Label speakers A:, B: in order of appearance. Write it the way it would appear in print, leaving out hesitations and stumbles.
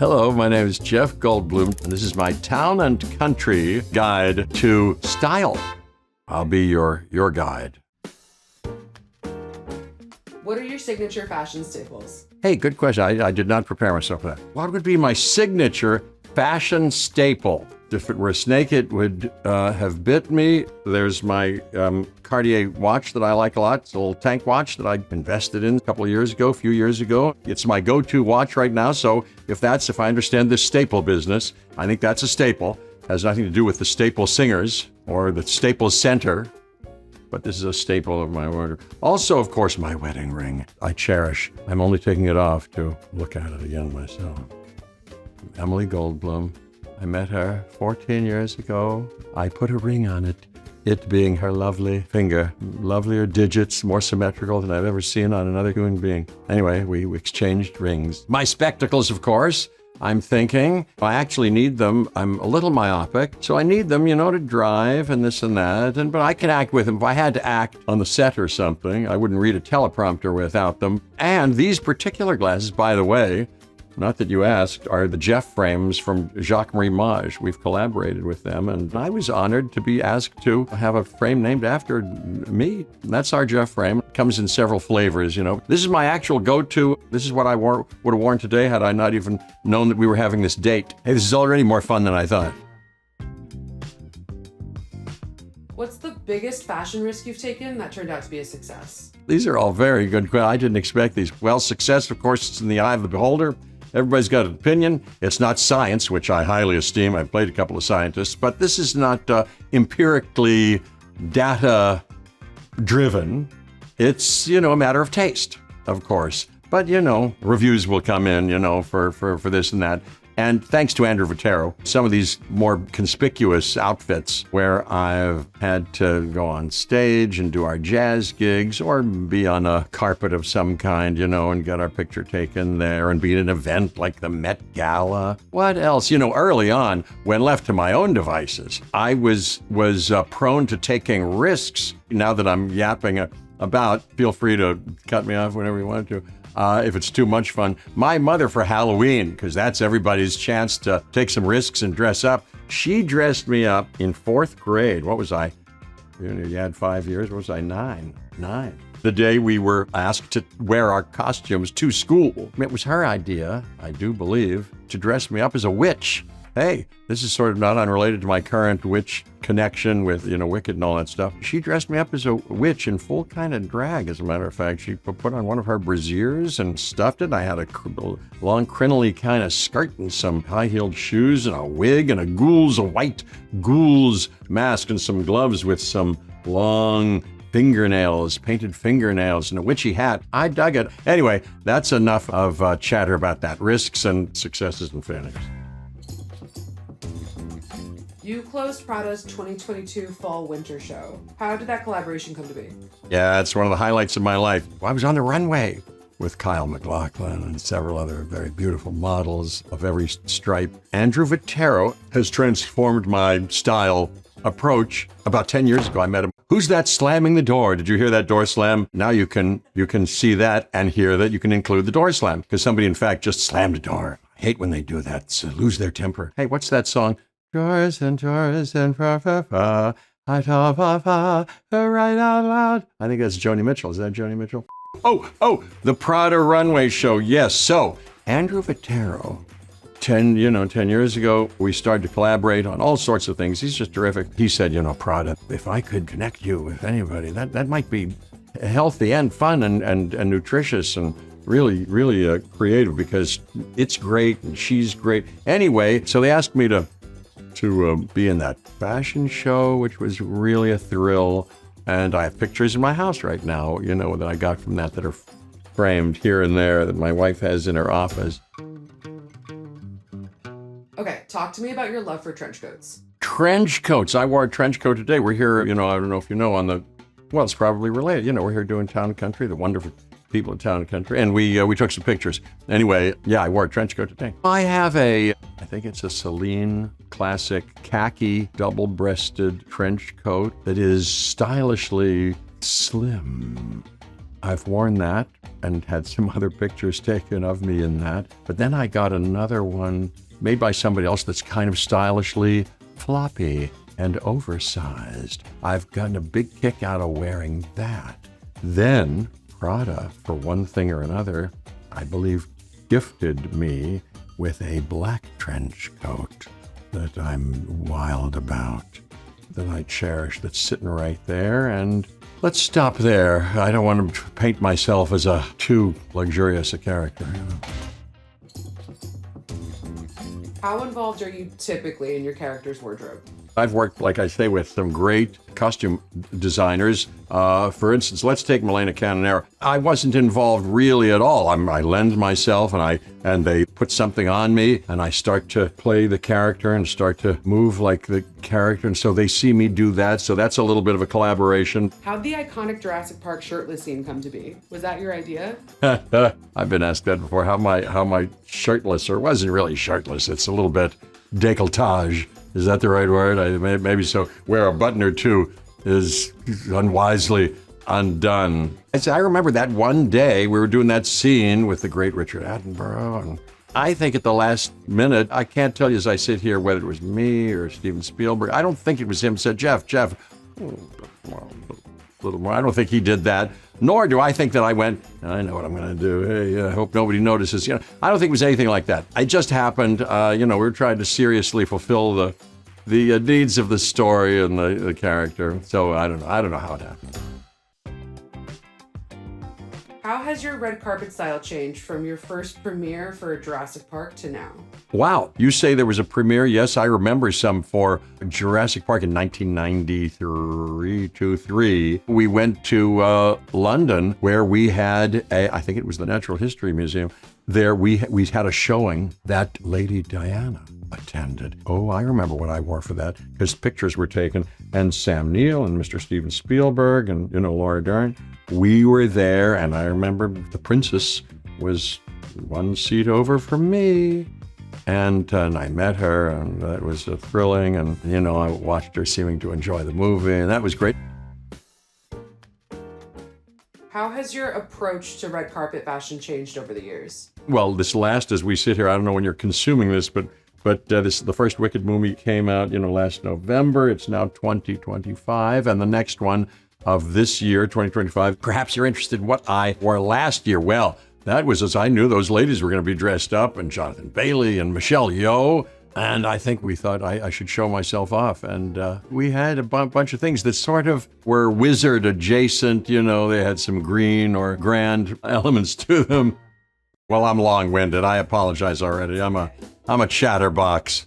A: Hello, my name is Jeff Goldblum, and this is my town and country guide to style. I'll be your guide.
B: What are your signature fashion staples?
A: Hey, good question. I did not prepare myself for that. What would be my signature fashion staple? If it were a snake, it would have bit me. There's my Cartier watch that I like a lot. It's a little tank watch that I invested in a few years ago. It's my go-to watch right now. So if I understand this staple business, I think that's a staple. It has nothing to do with the staple singers or the Staples Center, but this is a staple of my wardrobe. Also, of course, my wedding ring. I cherish. I'm only taking it off to look at it again myself. Emily Goldblum. I met her 14 years ago. I put a ring on it, it being her lovely finger. Lovelier digits, more symmetrical than I've ever seen on another human being. Anyway, we exchanged rings. My spectacles, of course. I'm thinking, I actually need them. I'm a little myopic, so I need them, to drive and this and that. But I can act with them. If I had to act on the set or something, I wouldn't read a teleprompter without them. And these particular glasses, by the way, not that you asked, are the Jeff frames from Jacques-Marie Mage. We've collaborated with them, and I was honored to be asked to have a frame named after me. That's our Jeff frame. It comes in several flavors, This is my actual go-to. This is what I would have worn today had I not even known that we were having this date. Hey, this is already more fun than I thought.
B: What's the biggest fashion risk you've taken that turned out to be a success?
A: These are all very good. I didn't expect these. Well, success, of course, is in the eye of the beholder. Everybody's got an opinion. It's not science, which I highly esteem. I've played a couple of scientists, but this is not empirically data-driven. It's, a matter of taste, of course. But, reviews will come in, for this and that. And thanks to Andrew Vitero, some of these more conspicuous outfits where I've had to go on stage and do our jazz gigs or be on a carpet of some kind, and get our picture taken there and be at an event like the Met Gala. What else? Early on, when left to my own devices, I was prone to taking risks. Now that I'm yapping about, feel free to cut me off whenever you want to. If it's too much fun. My mother for Halloween, because that's everybody's chance to take some risks and dress up. She dressed me up in 4th grade. What was I? You had 5 years. What was I? 9. The day we were asked to wear our costumes to school. It was her idea, I do believe, to dress me up as a witch. Hey, this is sort of not unrelated to my current witch connection with, Wicked and all that stuff. She dressed me up as a witch in full kind of drag, as a matter of fact. She put on one of her brassieres and stuffed it. I had a long, crinolly kind of skirt and some high-heeled shoes and a wig and a white ghoul's mask and some gloves with some long painted fingernails, and a witchy hat. I dug it. Anyway, that's enough of chatter about that. Risks and successes and failures.
B: You closed Prada's 2022 Fall-Winter show. How did that collaboration come to be?
A: Yeah, it's one of the highlights of my life. I was on the runway with Kyle MacLachlan and several other very beautiful models of every stripe. Andrew Vitero has transformed my style approach. About 10 years ago, I met him. Who's that slamming the door? Did you hear that door slam? Now you can see that and hear that. You can include the door slam because somebody, in fact, just slammed a door. I hate when they do that. So lose their temper. Hey, what's that song? Doors and fa fa fa, I ta fa fa, right out loud. I think that's Joni Mitchell. Is that Joni Mitchell? Oh, the Prada runway show. Yes. So Andrew Vitero, 10 years ago, we started to collaborate on all sorts of things. He's just terrific. He said, Prada, if I could connect you with anybody, that might be healthy and fun and nutritious and really, really creative because it's great and she's great. Anyway, so they asked me to be in that fashion show, which was really a thrill. And I have pictures in my house right now, that I got from that are framed here and there that my wife has in her office.
B: Okay, talk to me about your love for trench coats.
A: Trench coats. I wore a trench coat today. We're here, I don't know if you know, it's probably related. We're here doing Town and Country, the wonderful people in Town and Country, and we took some pictures. Anyway, yeah, I wore a trench coat today. I have I think it's a Celine classic khaki double-breasted trench coat that is stylishly slim I've worn that and had some other pictures taken of me in that. But then I got another one made by somebody else that's kind of stylishly floppy and oversized. I've gotten a big kick out of wearing that. Then Prada, for one thing or another, I believe gifted me with a black trench coat that I'm wild about, that I cherish, that's sitting right there. And let's stop there. I don't want to paint myself as a too luxurious a character.
B: How involved are you typically in your character's wardrobe?
A: I've worked, like I say, with some great costume designers. For instance, let's take Milena Canonero. I wasn't involved really at all. I lend myself, and they put something on me, and I start to play the character and start to move like the character, and so they see me do that. So that's a little bit of a collaboration.
B: How'd the iconic Jurassic Park shirtless scene come to be? Was that your idea?
A: I've been asked that before. How am I shirtless? Or it wasn't really shirtless. It's a little bit décolletage. Is that the right word? Maybe so. Wear a button or two is unwisely undone. I remember that one day we were doing that scene with the great Richard Attenborough, and I think at the last minute, I can't tell you as I sit here whether it was me or Steven Spielberg. I don't think it was him. Said, Jeff, a little more. I don't think he did that. Nor do I think that I went, I know what I'm going to do. Hey, I hope nobody notices. I don't think it was anything like that. It just happened. We were trying to seriously fulfill the needs of the story and the character. So I don't know how it happened.
B: How has your red carpet style changed from your first premiere for Jurassic Park to now?
A: Wow. You say there was a premiere? Yes, I remember some for Jurassic Park in 1993. We went to London where we had I think it was the Natural History Museum. There we had a showing that Lady Diana attended. Oh, I remember what I wore for that because pictures were taken. And Sam Neill and Mr. Steven Spielberg and, Laura Dern. We were there, and I remember the princess was one seat over from me. And I met her, and that was thrilling. And, I watched her seeming to enjoy the movie, and that was great.
B: How has your approach to red carpet fashion changed over the years?
A: Well, this last, as we sit here, I don't know when you're consuming this, but the first Wicked movie came out, last November. It's now 2025, and the next one of this year, 2025. Perhaps you're interested in what I wore last year. Well, that was as I knew those ladies were going to be dressed up, and Jonathan Bailey and Michelle Yeoh. And I think we thought I should show myself off. And we had a bunch of things that sort of were wizard adjacent. They had some green or grand elements to them. Well, I'm long-winded. I apologize already. I'm a chatterbox.